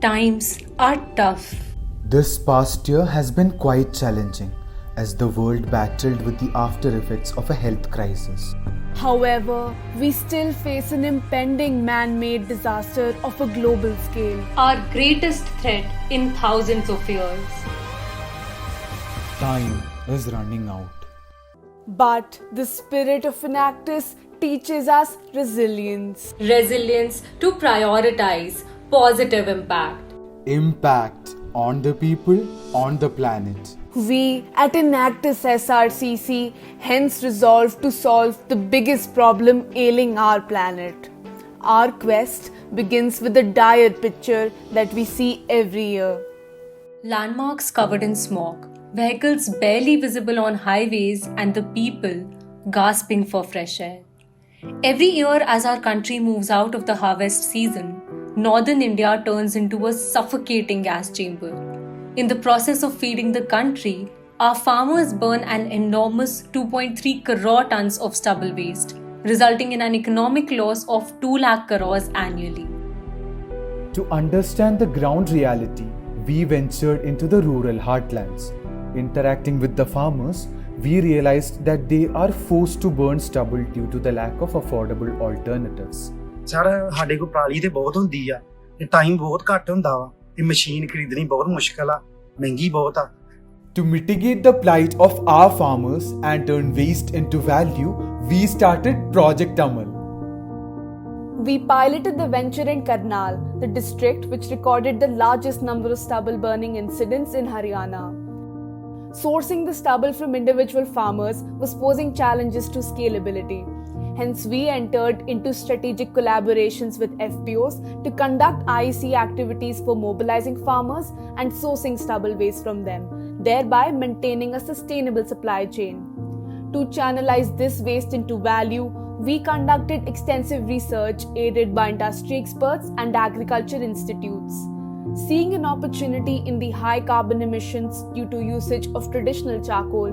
times are tough. This past year has been quite challenging as the world battled with the after effects of a health crisis. However, we still face an impending man-made disaster of a global scale. Our greatest threat in thousands of years. Time is running out. But the spirit of Enactus teaches us resilience. Resilience to prioritize positive impact. Impact on the people, on the planet. We at Enactus SRCC hence resolve to solve the biggest problem ailing our planet. Our quest begins with the dire picture that we see every year. Landmarks covered in smog, vehicles barely visible on highways, and the people gasping for fresh air. Every year as our country moves out of the harvest season, northern India turns into a suffocating gas chamber. In the process of feeding the country, our farmers burn an enormous 2.3 crore tons of stubble waste, resulting in an economic loss of 2 lakh crores annually. To understand the ground reality, we ventured into the rural heartlands. Interacting with the farmers, we realized that they are forced to burn stubble due to the lack of affordable alternatives. Sir ਸਾਡੇ ਕੋਲ ਪਰਾਲੀ ਤੇ ਬਹੁਤ ਹੁੰਦੀ ਆ ਤੇ time ਬਹੁਤ ਘੱਟ ਹੁੰਦਾ ਵਾ ਤੇ ਮਸ਼ੀਨ ਖਰੀਦਣੀ ਬਹੁਤ ਮੁਸ਼ਕਲ ਆ ਮਹਿੰਗੀ ਬਹੁਤ ਆ To mitigate the plight of our farmers and turn waste into value, we started Project Amal. We piloted the venture in Karnal, the district which recorded the largest number of stubble burning incidents in Haryana. Sourcing the stubble from individual farmers was posing challenges to scalability. Hence, we entered into strategic collaborations with FPOs to conduct IEC activities for mobilizing farmers and sourcing stubble waste from them, thereby maintaining a sustainable supply chain. To channelize this waste into value, we conducted extensive research aided by industry experts and agriculture institutes. Seeing an opportunity in the high carbon emissions due to usage of traditional charcoal,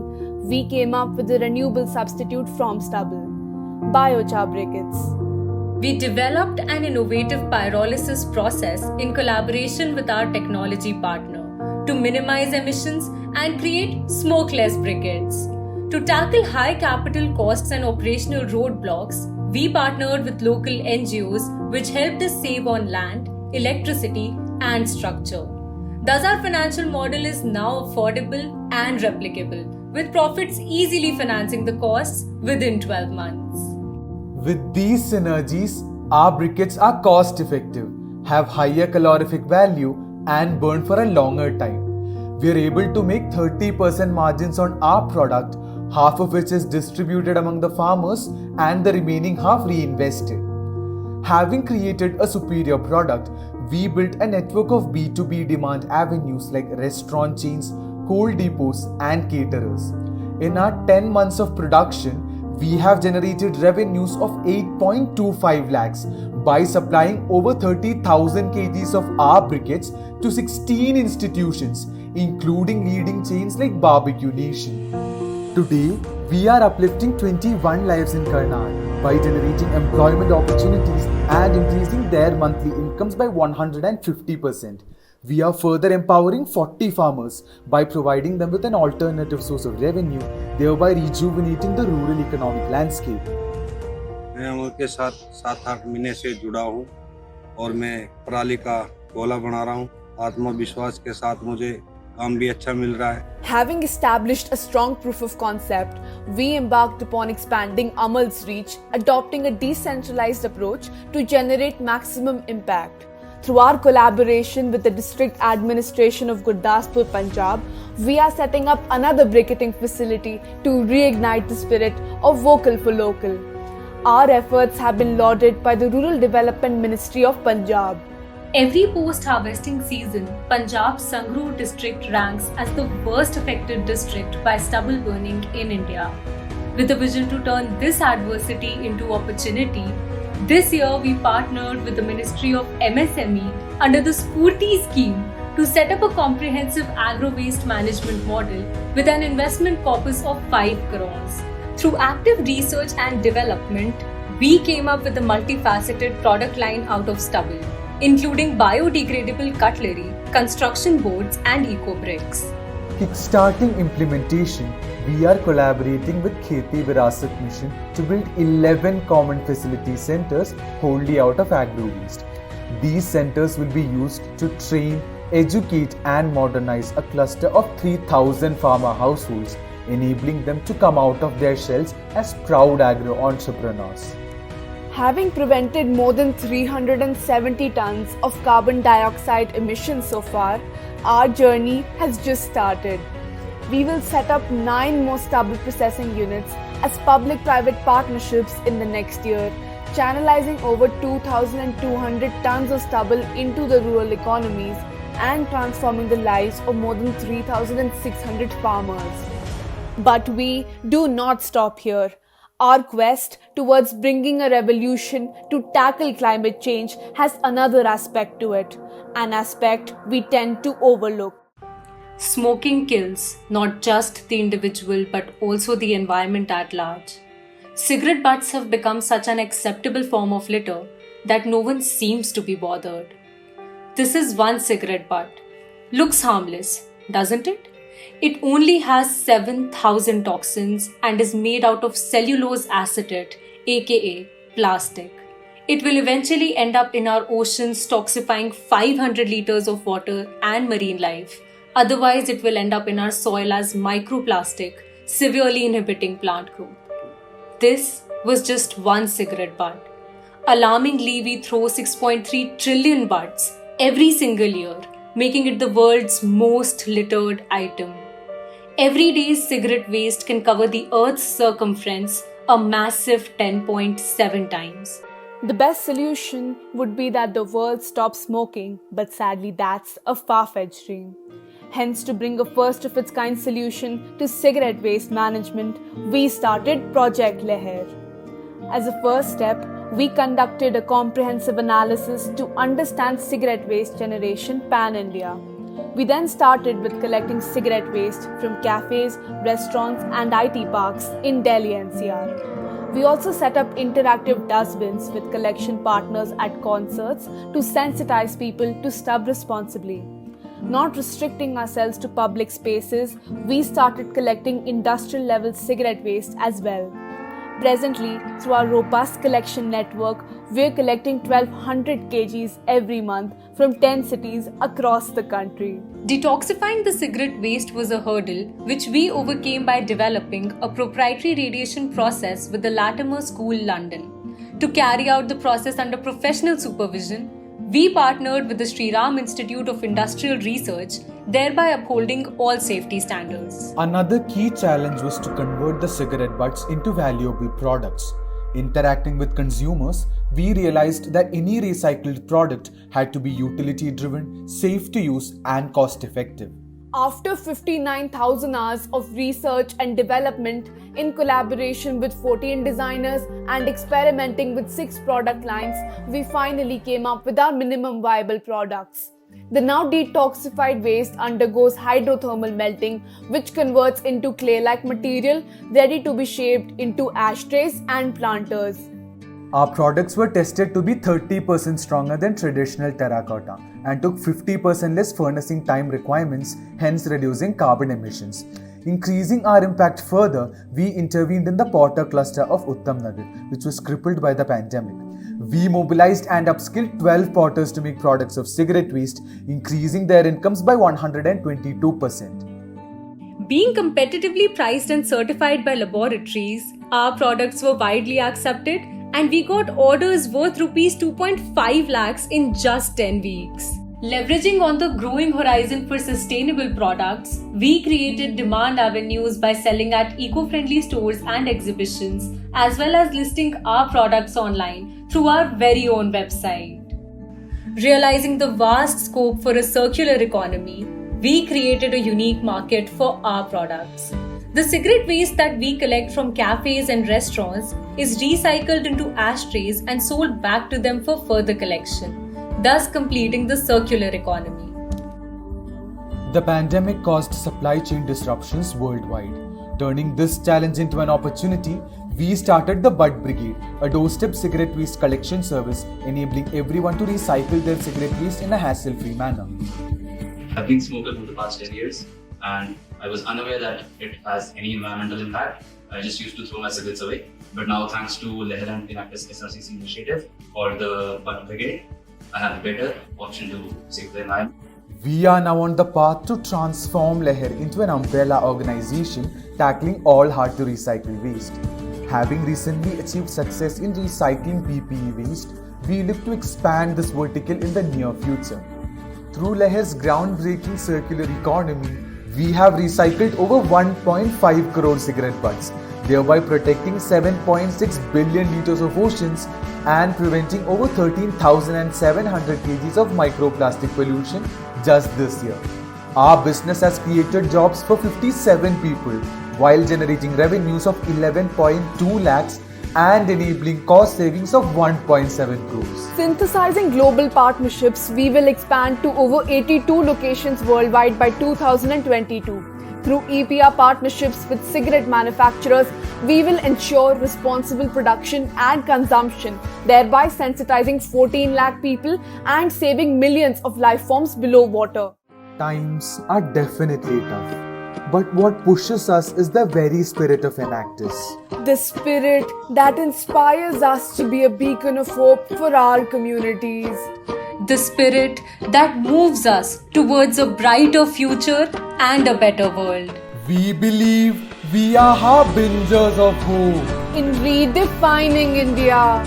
we came up with a renewable substitute from stubble: biochar briquettes. We developed an innovative pyrolysis process in collaboration with our technology partner to minimize emissions and create smokeless briquettes. To tackle high capital costs and operational roadblocks, we partnered with local NGOs which helped us save on land, electricity, and structure. Thus, our financial model is now affordable and replicable, with profits easily financing the costs within 12 months. With these synergies, our briquettes are cost effective, have higher calorific value, and burn for a longer time. We are able to make 30% margins on our product, half of which is distributed among the farmers and the remaining half reinvested. Having created a superior product, we built a network of B2B demand avenues like restaurant chains, coal depots, and caterers. In our 10 months of production, we have generated revenues of 8.25 lakhs by supplying over 30,000 kgs of our briquettes to 16 institutions, including leading chains like Barbecue Nation. Today, we are uplifting 21 lives in Karnal by generating employment opportunities and increasing their monthly incomes by 150%. We are further empowering 40 farmers by providing them with an alternative source of revenue, thereby rejuvenating the rural economic landscape. मैं उनके साथ 7-8 महीने से जुड़ा हूँ और मैं पराली का गोला बना रहा हूँ। आत्मविश्वास के साथ मुझे काम भी अच्छा मिल रहा है। Having established a strong proof of concept, we embarked upon expanding Amal's reach, adopting a decentralized approach to generate maximum impact. Through our collaboration with the district administration of Gurdaspur, Punjab, we are setting up another briquetting facility to reignite the spirit of vocal for local. Our efforts have been lauded by the Rural Development Ministry of Punjab. Every post-harvesting season, Punjab's Sangrur district ranks as the worst affected district by stubble burning in India. With a vision to turn this adversity into opportunity, this year we partnered with the Ministry of MSME under the Spurti scheme to set up a comprehensive agro-waste management model with an investment corpus of 5 crores. Through active research and development, we came up with a multifaceted product line out of stubble. including biodegradable cutlery, construction boards, and eco-bricks. Kickstarting implementation, we are collaborating with Kheti Virasat Mission to build 11 common facility centers wholly out of agro-waste. These centers will be used to train, educate and modernize a cluster of 3,000 farmer households, enabling them to come out of their shells as proud agro-entrepreneurs. Having prevented more than 370 tons of carbon dioxide emissions so far, our journey has just started. We will set up 9 more stubble processing units as public-private partnerships in the next year, channelizing over 2,200 tons of stubble into the rural economies and transforming the lives of more than 3,600 farmers. But we do not stop here. Our quest towards bringing a revolution to tackle climate change has another aspect to it, an aspect we tend to overlook. Smoking kills not just the individual but also the environment at large. Cigarette butts have become such an acceptable form of litter that no one seems to be bothered. This is one cigarette butt. Looks harmless, doesn't it? It only has 7,000 toxins and is made out of cellulose acetate, aka plastic. It will eventually end up in our oceans, toxifying 500 liters of water and marine life. Otherwise, it will end up in our soil as microplastic, severely inhibiting plant growth. This was just one cigarette butt. Alarmingly, we throw 6.3 trillion butts every single year, making it the world's most littered item. Every day's cigarette waste can cover the Earth's circumference a massive 10.7 times. The best solution would be that the world stops smoking, but sadly that's a far-fetched dream. Hence, to bring a first-of-its-kind solution to cigarette waste management, we started Project Leher. As a first step, we conducted a comprehensive analysis to understand cigarette waste generation pan-India. We then started with collecting cigarette waste from cafes, restaurants and IT parks in Delhi NCR. We also set up interactive dustbins with collection partners at concerts to sensitize people to stub responsibly. Not restricting ourselves to public spaces, we started collecting industrial-level cigarette waste as well. Presently, through our robust collection network, we're collecting 1,200 kgs every month from 10 cities across the country. Detoxifying the cigarette waste was a hurdle which we overcame by developing a proprietary radiation process with the Latimer School, London. To carry out the process under professional supervision, we partnered with the Shri Institute of Industrial Research, thereby upholding all safety standards. Another key challenge was to convert the cigarette butts into valuable products. Interacting with consumers, we realized that any recycled product had to be utility-driven, safe to use, and cost-effective. After 59,000 hours of research and development in collaboration with 14 designers and experimenting with 6 product lines, we finally came up with our minimum viable products. The now detoxified waste undergoes hydrothermal melting, which converts into clay-like material ready to be shaped into ashtrays and planters. Our products were tested to be 30% stronger than traditional terracotta and took 50% less furnacing time requirements, hence reducing carbon emissions. Increasing our impact further, we intervened in the potter cluster of Uttamnagar, which was crippled by the pandemic. We mobilized and upskilled 12 potters to make products of cigarette waste, increasing their incomes by 122%. Being competitively priced and certified by laboratories, our products were widely accepted and we got orders worth Rs 2.5 lakhs in just 10 weeks. Leveraging on the growing horizon for sustainable products, we created demand avenues by selling at eco-friendly stores and exhibitions, as well as listing our products online through our very own website. Realizing the vast scope for a circular economy, we created a unique market for our products. The cigarette waste that we collect from cafes and restaurants is recycled into ashtrays and sold back to them for further collection, thus completing the circular economy. The pandemic caused supply chain disruptions worldwide. Turning this challenge into an opportunity, We started the Bud Brigade, a doorstep cigarette waste collection service enabling everyone to recycle their cigarette waste in a hassle-free manner. I've been smoker for the past 10 years and I was unaware that it has any environmental impact. I just used to throw my cigarettes away. But now, thanks to Leher and Enactus SRCC initiative or the Bud Brigade, I have a better option to save the environment. We are now on the path to transform Leher into an umbrella organization tackling all hard to recycle waste. Having recently achieved success in recycling PPE waste, we look to expand this vertical in the near future. Through Leher's groundbreaking circular economy, we have recycled over 1.5 crore cigarette butts, thereby protecting 7.6 billion litres of oceans and preventing over 13,700 kgs of microplastic pollution just this year. Our business has created jobs for 57 people while generating revenues of 11.2 lakhs and enabling cost savings of 1.7 crores. Synthesizing global partnerships, we will expand to over 82 locations worldwide by 2022. Through EPR partnerships with cigarette manufacturers, we will ensure responsible production and consumption, thereby sensitizing 14 lakh people and saving millions of life forms below water. Times are definitely tough, but what pushes us is the very spirit of Enactus. The spirit that inspires us to be a beacon of hope for our communities. The spirit that moves us towards a brighter future and a better world. We believe we are harbingers of hope In redefining India.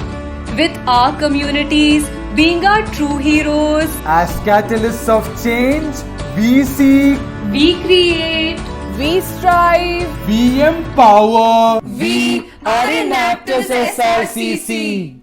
With our communities being our true heroes, as catalysts of change. We seek, we create, We strive. we empower. We are Enactus SRCC.